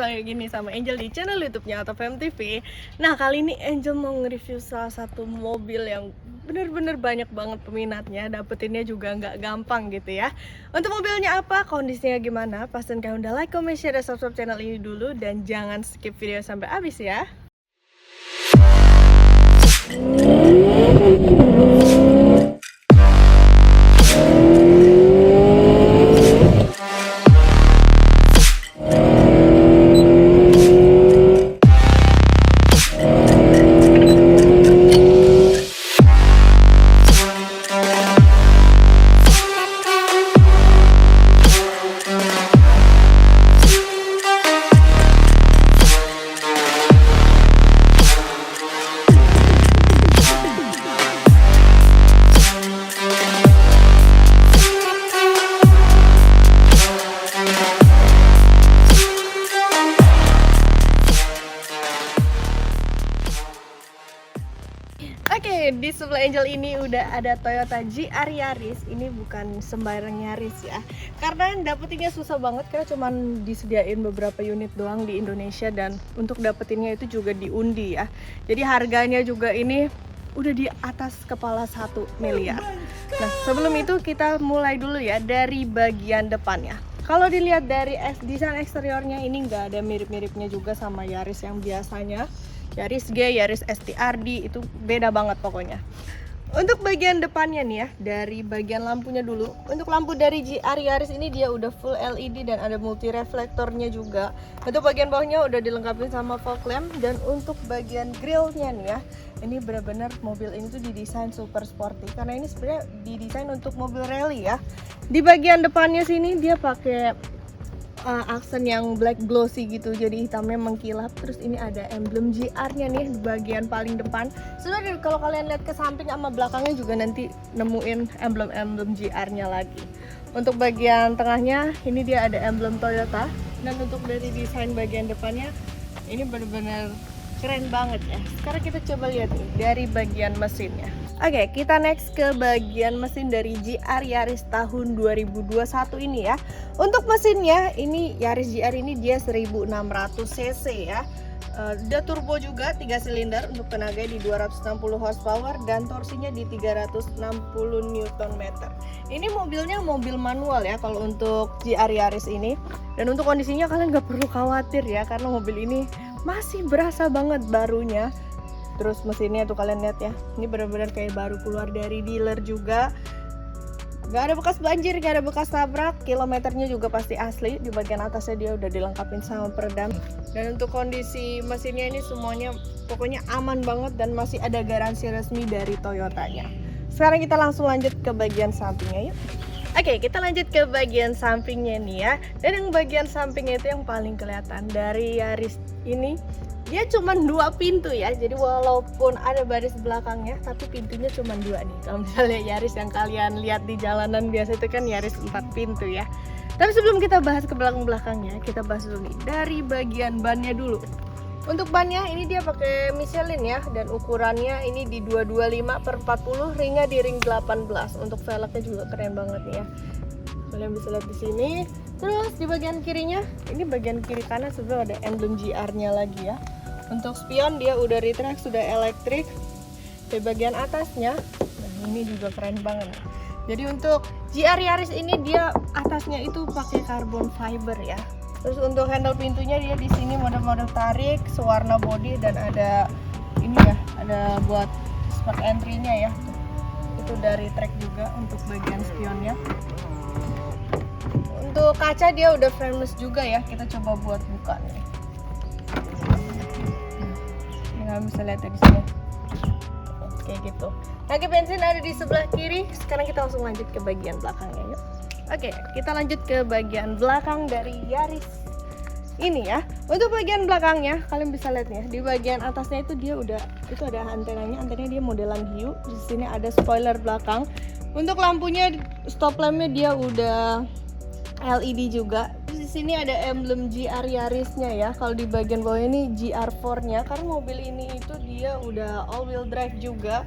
lagi gini sama Angel di channel YouTube-nya Autofam TV. Nah, kali ini Angel mau nge-review salah satu mobil yang bener-bener banyak banget peminatnya. Dapetinnya juga nggak gampang gitu ya. Untuk mobilnya apa, kondisinya gimana, pastiin kalian udah like, comment, share, dan subscribe channel ini dulu. Dan jangan skip video sampai habis ya. Oke, di sebelah Angel ini udah ada Toyota GR Yaris. Ini bukan sembarang Yaris ya, karena dapetinnya susah banget karena cuman disediain beberapa unit doang di Indonesia. Dan untuk dapetinnya itu juga diundi ya. Jadi harganya juga ini udah di atas kepala 1 miliar. Nah, sebelum itu kita mulai dulu ya dari bagian depannya. Kalau dilihat dari desain eksteriornya, ini nggak ada mirip-miripnya juga sama Yaris yang biasanya. Yaris G, Yaris ST-RD itu beda banget pokoknya. Untuk bagian depannya nih ya, dari bagian lampunya dulu. Untuk lampu dari GR Yaris ini dia udah full LED dan ada multi reflektornya juga. Untuk bagian bawahnya udah dilengkapi sama fog lamp. Dan untuk bagian grillnya nih ya, ini benar-benar mobil ini tuh didesain super sporty karena ini sebenarnya didesain untuk mobil rally ya. Di bagian depannya sini dia pakai aksen yang black glossy gitu, jadi hitamnya mengkilap. Terus ini ada emblem GR-nya nih di bagian paling depan. Sebenarnya kalau kalian lihat ke samping sama belakangnya juga nanti nemuin emblem-emblem GR-nya lagi. Untuk bagian tengahnya ini dia ada emblem Toyota. Dan untuk dari desain bagian depannya ini benar-benar keren banget ya. Sekarang kita coba lihat nih dari bagian mesinnya. Oke, kita next ke bagian mesin dari GR Yaris tahun 2021 ini ya. Untuk mesinnya, ini Yaris GR ini dia 1600 cc ya. Dia turbo juga, 3 silinder, untuk tenaga di 260 horsepower dan torsinya di 360 Nm. Ini mobilnya mobil manual ya kalau untuk GR Yaris ini. Dan untuk kondisinya kalian nggak perlu khawatir ya, karena mobil ini masih berasa banget barunya. Terus mesinnya tuh kalian lihat ya, ini benar-benar kayak baru keluar dari dealer juga. Gak ada bekas banjir, gak ada bekas tabrak, kilometernya juga pasti asli. Di bagian atasnya dia udah dilengkapi sama peredam. Dan untuk kondisi mesinnya ini semuanya pokoknya aman banget dan masih ada garansi resmi dari Toyotanya. Sekarang kita langsung lanjut ke bagian sampingnya yuk. Oke, kita lanjut ke bagian sampingnya nih ya. Dan yang bagian sampingnya itu yang paling kelihatan dari Yaris ini. Dia cuma 2 pintu ya, jadi walaupun ada baris belakangnya, tapi pintunya cuma 2 nih. Kalau misalnya Yaris yang kalian lihat di jalanan biasa itu kan Yaris 4 pintu ya. Tapi sebelum kita bahas ke belakang-belakangnya, kita bahas dulu nih dari bagian bannya dulu. Untuk bannya ini dia pakai Michelin ya, dan ukurannya ini di 225/40, ringnya di ring 18. Untuk velgnya juga keren banget nih ya. Kalian bisa lihat di sini. Terus di bagian kirinya, ini bagian kiri kanan sebenarnya ada emblem GR-nya lagi ya. Untuk spion dia udah retract, sudah elektrik. Di bagian atasnya, nah ini juga keren banget. Jadi untuk GR Yaris ini dia atasnya itu pakai carbon fiber ya. Terus untuk handle pintunya dia di sini mode-mode tarik, sewarna body dan ada ini ya, ada buat smart entry-nya ya. Itu dari track juga untuk bagian spionnya. Untuk kaca dia udah frameless juga ya. Kita coba buat buka nih. Ini kalian bisa lihat di sini. Kayak gitu. Tangki bensin ada di sebelah kiri. Sekarang kita langsung lanjut ke bagian belakangnya yuk. Oke, kita lanjut ke bagian belakang dari Yaris ini ya. Untuk bagian belakangnya kalian bisa lihat nih ya, di bagian atasnya itu dia udah ada antenanya. Antenanya dia modelan hiu. Di sini ada spoiler belakang. Untuk lampunya, stop lampnya dia udah LED juga. Terus di sini ada emblem GR Yarisnya ya. Kalau di bagian bawah ini GR4-nya, karena mobil ini itu dia udah all wheel drive juga.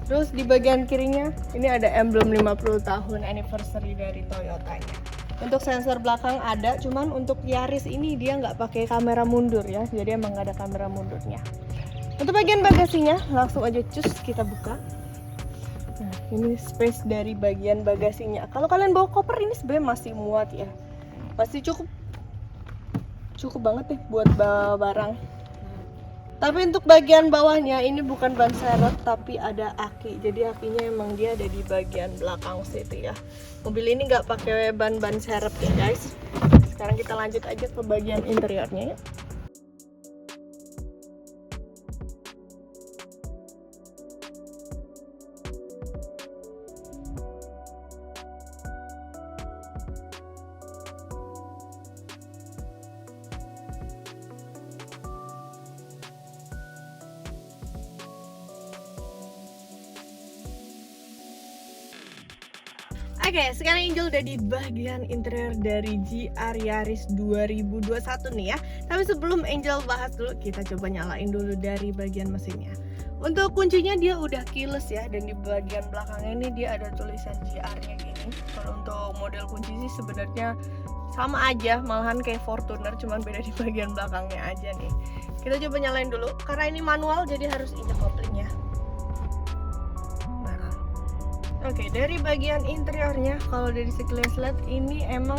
Terus di bagian kirinya ini ada emblem 50 tahun anniversary dari Toyotanya. Untuk sensor belakang ada, cuman untuk Yaris ini dia nggak pakai kamera mundur ya, jadi emang nggak ada kamera mundurnya. Untuk bagian bagasinya langsung aja cus kita buka. Nah, ini space dari bagian bagasinya. Kalau kalian bawa koper ini sebenarnya masih muat ya, masih cukup banget nih buat bawa barang. Tapi untuk bagian bawahnya ini bukan ban serep tapi ada aki. Jadi akinya emang dia ada di bagian belakang situ ya. Mobil ini nggak pakai ban serep ya guys. Sekarang kita lanjut aja ke bagian interiornya ya. Oke, sekarang Angel udah di bagian interior dari GR Yaris 2021 nih ya. Tapi sebelum Angel bahas dulu, kita coba nyalain dulu dari bagian mesinnya. Untuk kuncinya dia udah keyless ya, dan di bagian belakangnya ini dia ada tulisan GR-nya gini. Kalau untuk model kunci sih sebenarnya sama aja, malahan kayak Fortuner, cuman beda di bagian belakangnya aja nih. Kita coba nyalain dulu, karena ini manual jadi harus injek koplingnya. Oke, dari bagian interiornya, kalau dari sekilas lihat ini emang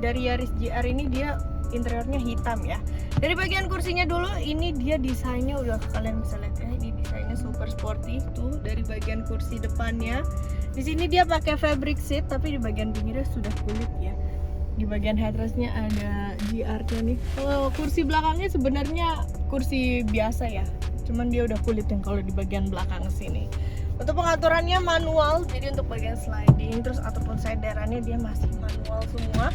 dari Yaris GR ini dia interiornya hitam ya. Dari bagian kursinya dulu, ini dia desainnya udah kalian bisa lihat ya, ini desainnya super sporty tuh dari bagian kursi depannya. Di sini dia pakai fabric seat, tapi di bagian pinggirnya sudah kulit ya. Di bagian headrestnya ada GR-nya nih. Kalau kursi belakangnya sebenarnya kursi biasa ya, cuman dia udah kulit yang kalau di bagian belakang sini. Untuk pengaturannya manual, jadi untuk bagian sliding terus ataupun senderannya dia masih manual semua.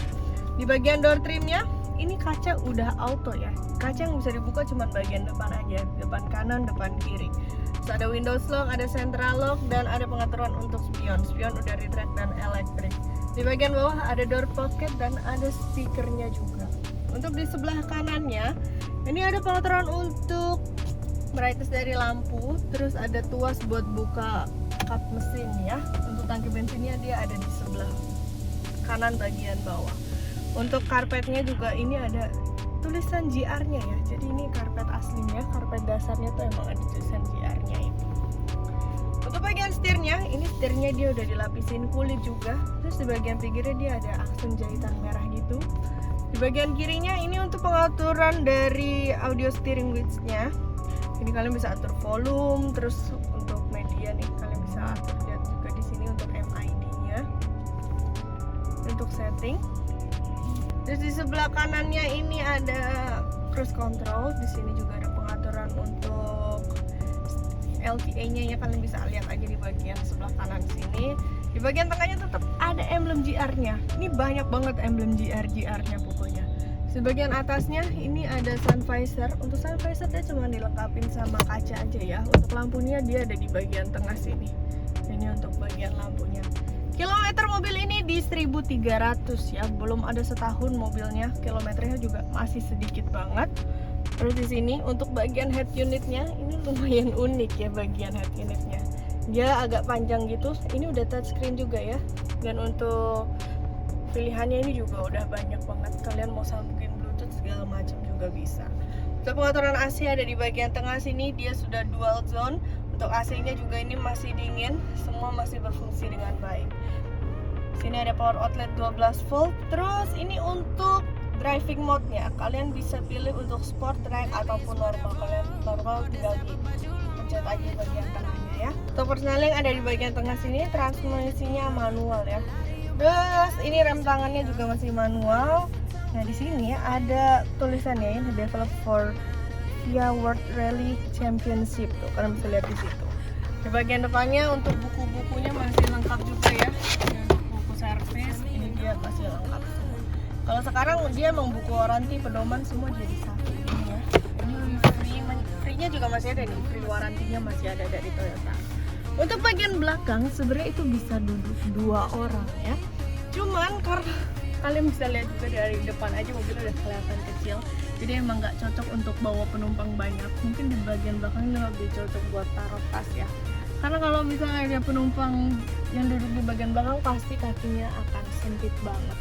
Di bagian door trimnya ini kaca udah auto ya. Kaca yang bisa dibuka cuma bagian depan aja, depan kanan, depan kiri. Terus ada windows lock, ada central lock, dan ada pengaturan untuk spion. Spion udah retract dan elektrik. Di bagian bawah ada door pocket dan ada speakernya juga. Untuk di sebelah kanannya ini ada pengaturan untuk brightness dari lampu, terus ada tuas buat buka kap mesin ya. Untuk tangki bensinnya dia ada di sebelah kanan bagian bawah. Untuk karpetnya juga ini ada tulisan GR-nya ya. Jadi ini karpet aslinya, karpet dasarnya tuh emang ada tulisan GR-nya ini. Untuk bagian setirnya, ini setirnya dia udah dilapisin kulit juga. Terus di bagian pinggirnya dia ada aksen jahitan merah gitu. Di bagian kirinya ini untuk pengaturan dari audio steering wheel-nya. Ini kalian bisa atur volume, terus untuk media nih kalian bisa atur lihat juga di sini untuk MID-nya, untuk setting. Terus di sebelah kanannya ini ada cruise control. Di sini juga ada pengaturan untuk LTA-nya ya, kalian bisa lihat aja di bagian sebelah kanan sini. Di bagian tengahnya tetap ada emblem GR-nya. Ini banyak banget emblem GR-nya pokoknya. Di bagian atasnya ini ada sun visor. Untuk sun visor dia cuma dilengkapin sama kaca aja ya. Untuk lampunya dia ada di bagian tengah sini. Ini untuk bagian lampunya. Kilometer mobil ini di 1300 ya. Belum ada setahun mobilnya. Kilometernya juga masih sedikit banget. Terus di sini untuk bagian head unitnya ini lumayan unik ya, bagian head unitnya. Dia agak panjang gitu. Ini udah touchscreen juga ya. Dan untuk pilihannya ini juga udah banyak banget. Kalian mau sambungin bluetooth segala macam juga bisa. Untuk pengaturan AC ada di bagian tengah sini, dia sudah dual zone. Untuk AC-nya juga ini masih dingin, semua masih berfungsi dengan baik. Sini ada power outlet 12 volt. Terus ini untuk driving mode-nya, kalian bisa pilih untuk sport, track ataupun normal. Kalian normal tinggal dipencet aja bagian tengahnya ya. Untuk persneling ada di bagian tengah sini, transmisinya manual ya. Terus ini rem tangannya juga masih manual. Nah di sini ada tulisannya ini develop for FIA World Rally Championship tuh, kalian bisa lihat di situ. Di bagian depannya untuk buku-bukunya masih lengkap juga ya. Untuk buku servis ini dia masih lengkap semua. Kalau sekarang dia emang buku waranti, pedoman semua jadi satu ini ya. Ini free-nya juga masih ada nih, free warantinya masih ada dari Toyota. Untuk bagian belakang sebenarnya itu bisa duduk 2 orang ya. Cuman karena kalian bisa lihat juga dari depan aja mobilnya udah kelihatan kecil, jadi emang nggak cocok untuk bawa penumpang banyak. Mungkin di bagian belakang ini lebih cocok buat taruh tas ya. Karena kalau misalnya ada penumpang yang duduk di bagian belakang pasti kakinya akan sempit banget.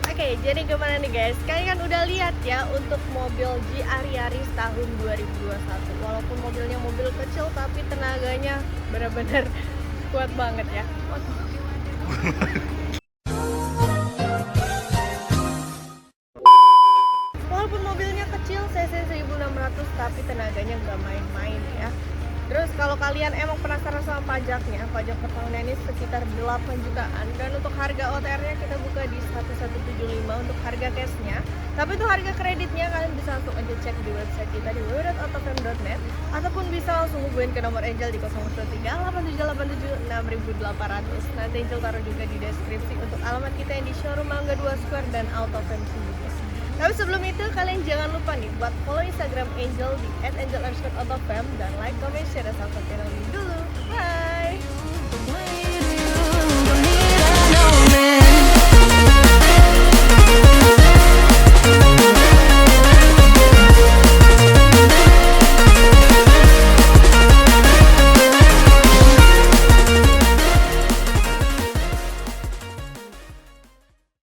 Oke, jadi gimana nih guys? Kalian kan udah lihat ya untuk mobil GR Yaris tahun 2021. Walaupun mobilnya mobil kecil tapi tenaganya benar-benar kuat banget ya. Walaupun mobilnya kecil, cc 1600 tapi tenaganya nggak main-main ya. Terus kalau kalian emang penasaran sama pajaknya, pajak per tahunnya ini sekitar 8 jutaan. Dan untuk harga OTR-nya kita buka di 1175 untuk harga cashnya. Tapi untuk harga kreditnya kalian bisa langsung aja cek di website kita di www.autofam.net ataupun bisa langsung hubungin ke nomor Angel di 023 8787 6800. Nanti Angel taruh juga di deskripsi untuk alamat kita yang di showroom Mangga 2 Square dan Autofam Sendiri. Tapi sebelum itu kalian jangan lupa nih buat follow Instagram Angel di @angel_autofam dan like, comment, share, dan subscribe channel ini dulu. Bye.